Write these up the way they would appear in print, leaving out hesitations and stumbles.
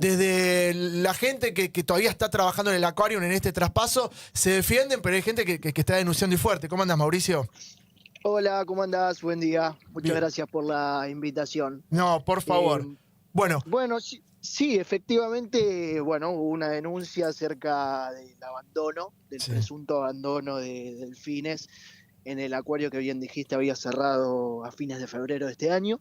desde la gente que todavía está trabajando en el Aquarium en este traspaso, se defienden, pero hay gente que está denunciando y fuerte. ¿Cómo andas, Mauricio? Hola, ¿cómo andás? Buen día. Muchas Bien. gracias por la invitación. No, por Eh, favor. Bueno, bueno, sí, efectivamente, bueno, hubo una denuncia acerca del abandono, del sí. presunto abandono de delfines en el acuario que bien dijiste había cerrado a fines de febrero de este año.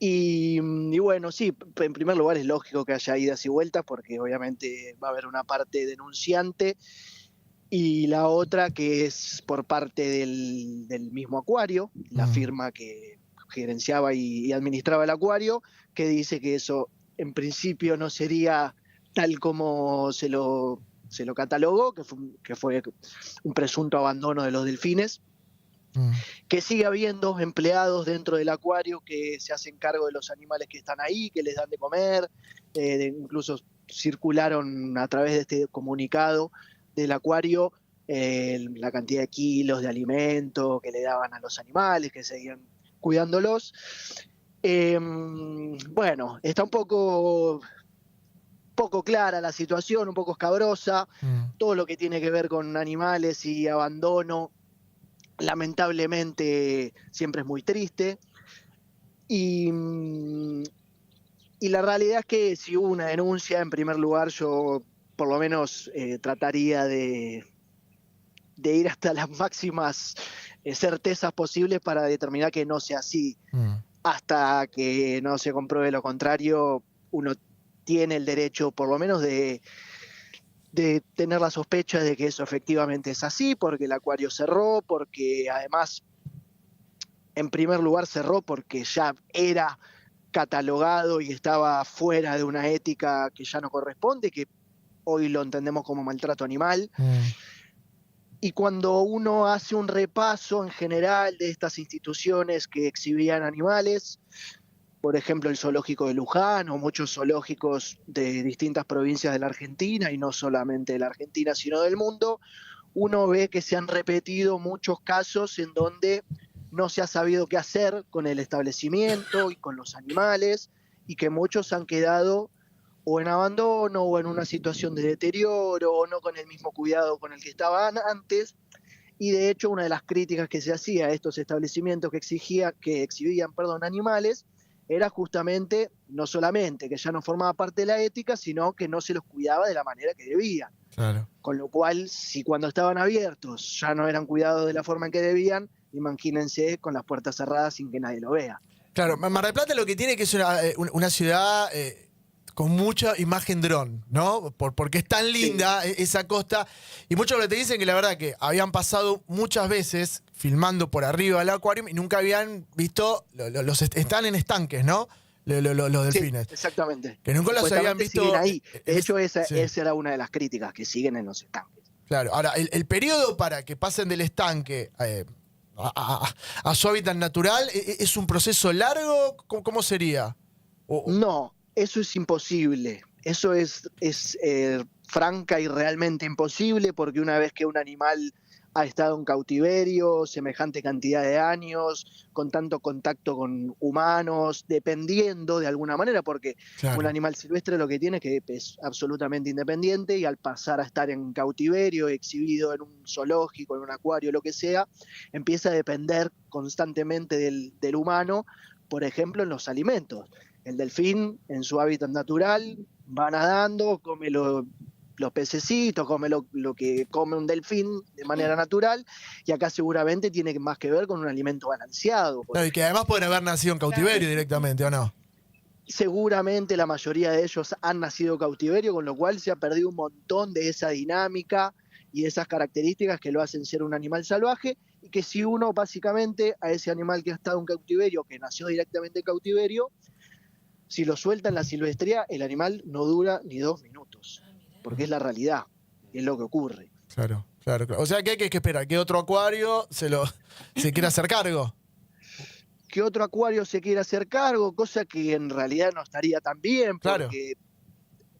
Y bueno, sí, en primer lugar es lógico que haya idas y vueltas porque obviamente va a haber una parte denunciante y la otra que es por parte del mismo acuario, la firma que gerenciaba y administraba el acuario, que dice que eso en principio no sería tal como se lo catalogó, que fue un presunto abandono de los delfines, Mm. que sigue habiendo empleados dentro del acuario que se hacen cargo de los animales que están ahí, que les dan de comer, incluso circularon a través de este comunicado del acuario la cantidad de kilos de alimento que le daban a los animales, que seguían cuidándolos. Bueno, está un poco clara la situación, un poco escabrosa, todo lo que tiene que ver con animales y abandono lamentablemente siempre es muy triste. Y, y la realidad es que si hubo una denuncia, en primer lugar yo por lo menos trataría de ir hasta las máximas certezas posibles para determinar que no sea así. Hasta que no se compruebe lo contrario, uno tiene el derecho por lo menos de tener la sospecha de que eso efectivamente es así, porque el acuario cerró, porque además en primer lugar cerró porque ya era catalogado y estaba fuera de una ética que ya no corresponde, que hoy lo entendemos como maltrato animal. Y cuando uno hace un repaso en general de estas instituciones que exhibían animales, por ejemplo el zoológico de Luján o muchos zoológicos de distintas provincias de la Argentina, y no solamente de la Argentina sino del mundo, uno ve que se han repetido muchos casos en donde no se ha sabido qué hacer con el establecimiento y con los animales, y que muchos han quedado o en abandono o en una situación de deterioro o no con el mismo cuidado con el que estaban antes. Y de hecho una de las críticas que se hacía a estos establecimientos que exhibían animales era justamente no solamente que ya no formaba parte de la ética, sino que no se los cuidaba de la manera que debían. Claro. Con lo cual, si cuando estaban abiertos ya no eran cuidados de la forma en que debían, imagínense con las puertas cerradas sin que nadie lo vea. Claro, Mar del Plata lo que tiene que es una ciudad con mucha imagen dron, ¿no? Porque es tan linda esa costa. Y muchos te dicen que la verdad que habían pasado muchas veces filmando por arriba del acuario y nunca habían visto, están en estanques, ¿no? Los delfines. Sí, exactamente. Que nunca los habían visto. Siguen ahí. De hecho, esa sí. era una de las críticas, que siguen en los estanques. Claro, ahora, el periodo para que pasen del estanque a su hábitat natural, ¿es un proceso largo? ¿Cómo sería? No, eso es imposible. Eso es franca y realmente imposible, porque una vez que un animal ha estado en cautiverio semejante cantidad de años, con tanto contacto con humanos, dependiendo de alguna manera, porque Claro. un animal silvestre lo que tiene es que es absolutamente independiente, y al pasar a estar en cautiverio, exhibido en un zoológico, en un acuario, lo que sea, empieza a depender constantemente del humano, por ejemplo, en los alimentos. El delfín, en su hábitat natural, va nadando, come los pececitos, come lo que come un delfín de manera natural, y acá seguramente tiene más que ver con un alimento balanceado. Claro, y que además pueden haber nacido en cautiverio directamente, ¿o no? Seguramente la mayoría de ellos han nacido en cautiverio, con lo cual se ha perdido un montón de esa dinámica y de esas características que lo hacen ser un animal salvaje, y que si uno básicamente a ese animal que ha estado en cautiverio, que nació directamente en cautiverio, si lo suelta en la silvestría, el animal no dura ni 2 minutos, porque es la realidad, es lo que ocurre. Claro. O sea que hay que esperar que otro acuario se quiera hacer cargo. Que otro acuario se quiera hacer cargo, cosa que en realidad no estaría tan bien, Claro. porque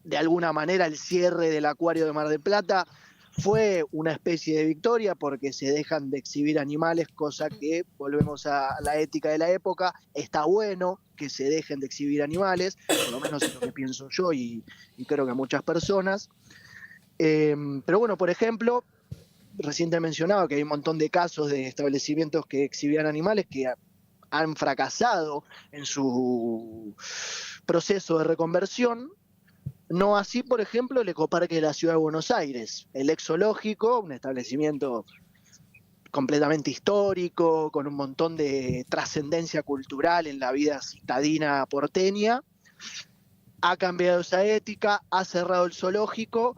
de alguna manera el cierre del acuario de Mar del Plata fue una especie de victoria porque se dejan de exhibir animales, cosa que, volvemos a la ética de la época, está bueno que se dejen de exhibir animales, por lo menos es lo que pienso yo y creo que muchas personas. Pero bueno, por ejemplo, recién te mencionaba que hay un montón de casos de establecimientos que exhibían animales que han fracasado en su proceso de reconversión. No así, por ejemplo, el Ecoparque de la Ciudad de Buenos Aires, el ex zoológico, un establecimiento completamente histórico, con un montón de trascendencia cultural en la vida citadina porteña, ha cambiado esa ética, ha cerrado el zoológico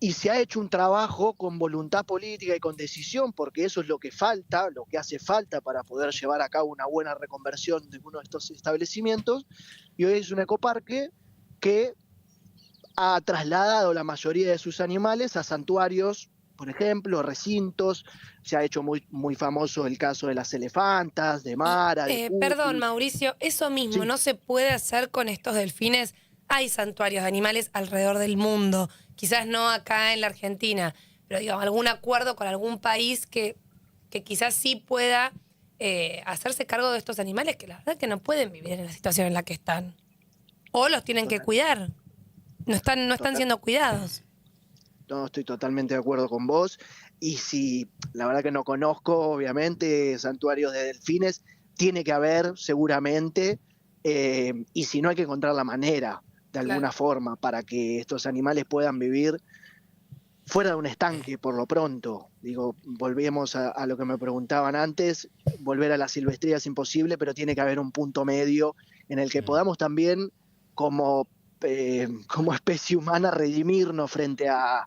y se ha hecho un trabajo con voluntad política y con decisión, porque eso es lo que falta, lo que hace falta para poder llevar a cabo una buena reconversión de uno de estos establecimientos, y hoy es un ecoparque que ha trasladado la mayoría de sus animales a santuarios, por ejemplo, recintos. Se ha hecho muy famoso el caso de las elefantas, de Mara, de Perdón, Cuti. Mauricio, eso mismo Sí, no se puede hacer con estos delfines. Hay santuarios de animales alrededor del mundo, quizás no acá en la Argentina, pero digo, algún acuerdo con algún país que quizás sí pueda hacerse cargo de estos animales que la verdad que no pueden vivir en la situación en la que están. O los tienen que total, cuidar. No están total, siendo cuidados. no, estoy totalmente de acuerdo con vos. Y si la verdad que no conozco, obviamente, santuarios de delfines, tiene que haber seguramente, y si no hay que encontrar la manera, de Claro. alguna forma, para que estos animales puedan vivir fuera de un estanque por lo pronto. Digo, volvemos a lo que me preguntaban antes, volver a la silvestría es imposible, pero tiene que haber un punto medio en el que podamos también, como, como especie humana, redimirnos frente a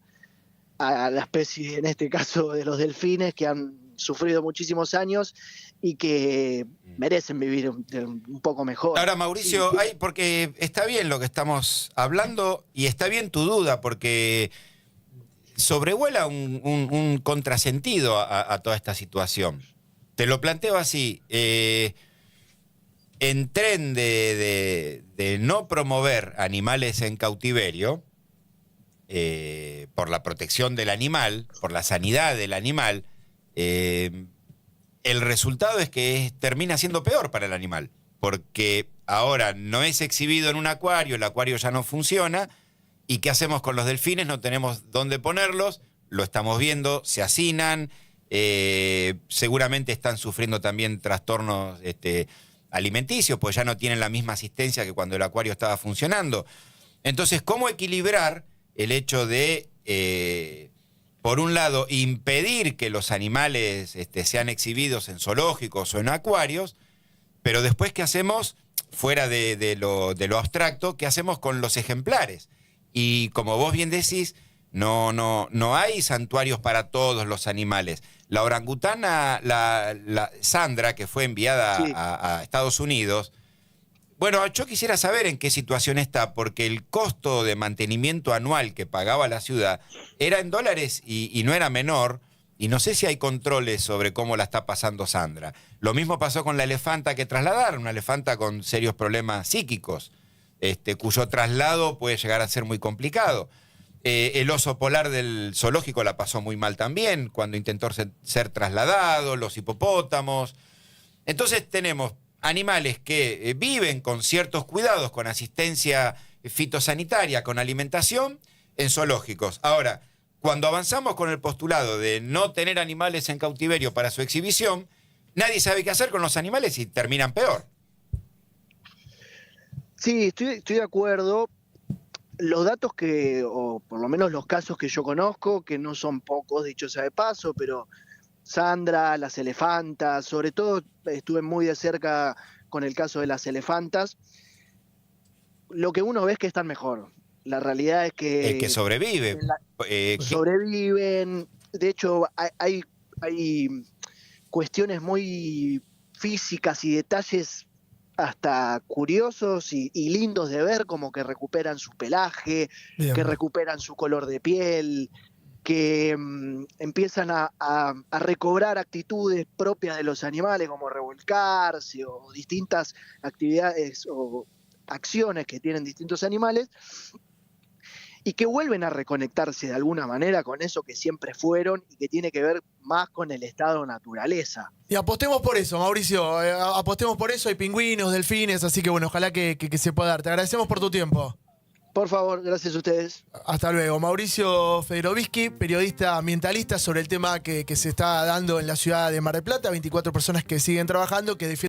la especie, en este caso de los delfines, que han sufrido muchísimos años y que merecen vivir un poco mejor. Ahora, Sí, Mauricio, porque está bien lo que estamos hablando y está bien tu duda, porque sobrevuela un contrasentido a toda esta situación. Te lo planteo así. En tren de no promover animales en cautiverio, por la protección del animal, por la sanidad del animal, el resultado es que termina siendo peor para el animal, porque ahora no es exhibido en un acuario, el acuario ya no funciona, ¿y qué hacemos con los delfines? No tenemos dónde ponerlos, lo estamos viendo, se hacinan, seguramente están sufriendo también trastornos alimenticios, pues ya no tienen la misma asistencia que cuando el acuario estaba funcionando. Entonces, ¿cómo equilibrar el hecho de, por un lado, impedir que los animales sean exhibidos en zoológicos o en acuarios, pero después, ¿qué hacemos fuera de lo abstracto? ¿Qué hacemos con los ejemplares? Y como vos bien decís, no hay santuarios para todos los animales. La orangutana, la Sandra, que fue enviada sí. a Estados Unidos, bueno, yo quisiera saber en qué situación está, porque el costo de mantenimiento anual que pagaba la ciudad era en dólares y no era menor, y no sé si hay controles sobre cómo la está pasando Sandra. Lo mismo pasó con la elefanta que trasladaron, una elefanta con serios problemas psíquicos, cuyo traslado puede llegar a ser muy complicado. El oso polar del zoológico la pasó muy mal también, cuando intentó ser trasladado, los hipopótamos. Entonces tenemos animales que viven con ciertos cuidados, con asistencia fitosanitaria, con alimentación, en zoológicos. Ahora, cuando avanzamos con el postulado de no tener animales en cautiverio para su exhibición, nadie sabe qué hacer con los animales y terminan peor. Sí, estoy de acuerdo. Los datos o por lo menos los casos que yo conozco, que no son pocos, dicho sea de paso, pero Sandra, las elefantas, sobre todo estuve muy de cerca con el caso de las elefantas, lo que uno ve es que están mejor. La realidad es El que que sobrevive. sobreviven. De hecho, hay cuestiones muy físicas y detalles hasta curiosos y lindos de ver, como que recuperan su pelaje, Bien. que recuperan su color de piel, que empiezan a recobrar actitudes propias de los animales, como revolcarse o distintas actividades o acciones que tienen distintos animales. y que vuelven a reconectarse de alguna manera con eso que siempre fueron y que tiene que ver más con el estado naturaleza. Y apostemos por eso, Mauricio. Apostemos por eso. Hay pingüinos, delfines, así que bueno, ojalá que se pueda dar. Te agradecemos por tu tiempo. Por favor, gracias a ustedes. Hasta luego. Mauricio Federovisky, periodista ambientalista, sobre el tema que se está dando en la ciudad de Mar del Plata. 24 personas que siguen trabajando, que defienden